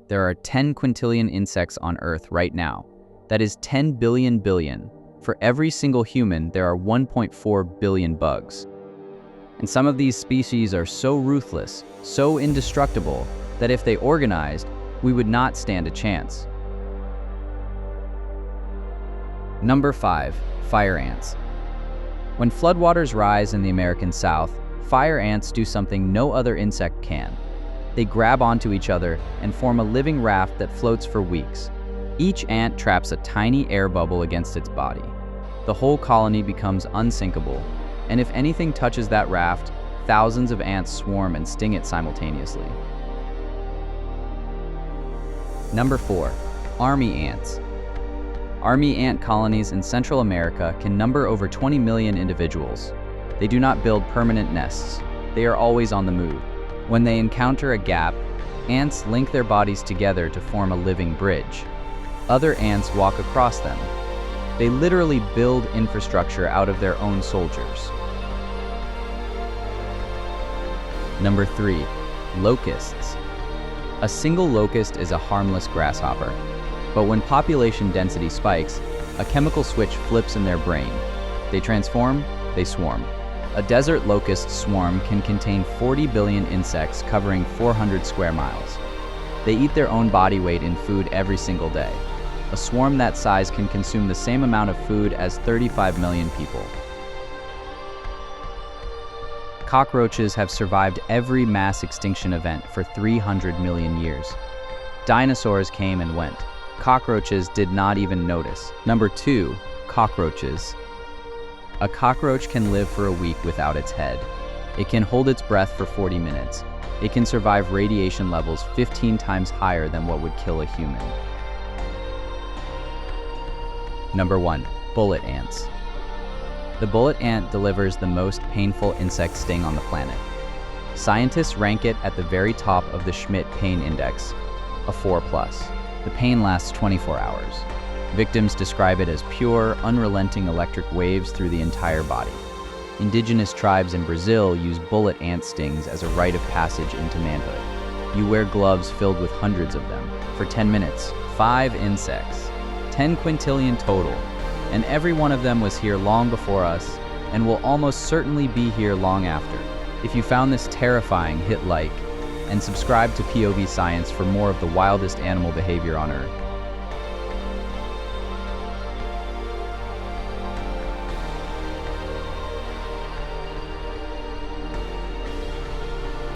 There are 10 quintillion insects on Earth right now. That is 10 billion billion. For every single human, there are 1.4 billion bugs. And some of these species are so ruthless, so indestructible, that if they organized, we would not stand a chance. Number 5. Fire ants. When floodwaters rise in the American South, fire ants do something no other insect can. They grab onto each other and form a living raft that floats for weeks. Each ant traps a tiny air bubble against its body. The whole colony becomes unsinkable, and if anything touches that raft, thousands of ants swarm and sting it simultaneously. Number 4. Army ants. Army ant colonies in Central America can number over 20 million individuals. They do not build permanent nests. They are always on the move. When they encounter a gap, ants link their bodies together to form a living bridge. Other ants walk across them. They literally build infrastructure out of their own soldiers. Number 3. Locusts. A single locust is a harmless grasshopper. But when population density spikes, a chemical switch flips in their brain. They transform, they swarm. A desert locust swarm can contain 40 billion insects covering 400 square miles. They eat their own body weight in food every single day. A swarm that size can consume the same amount of food as 35 million people. Cockroaches have survived every mass extinction event for 300 million years. Dinosaurs came and went. Cockroaches did not even notice. Number 2. Cockroaches. A cockroach can live for a week without its head. It can hold its breath for 40 minutes. It can survive radiation levels 15 times higher than what would kill a human. Number 1. Bullet ants. The bullet ant delivers the most painful insect sting on the planet. Scientists rank it at the very top of the Schmidt pain index, a 4+. The pain lasts 24 hours. Victims describe it as pure, unrelenting electric waves through the entire body. Indigenous tribes in Brazil use bullet ant stings as a rite of passage into manhood. You wear gloves filled with hundreds of them. For 10 minutes, 5 insects. 10 quintillion total. And every one of them was here long before us, and will almost certainly be here long after. If you found this terrifying, hit like, and subscribe to POV-Science for more of the wildest animal behavior on Earth.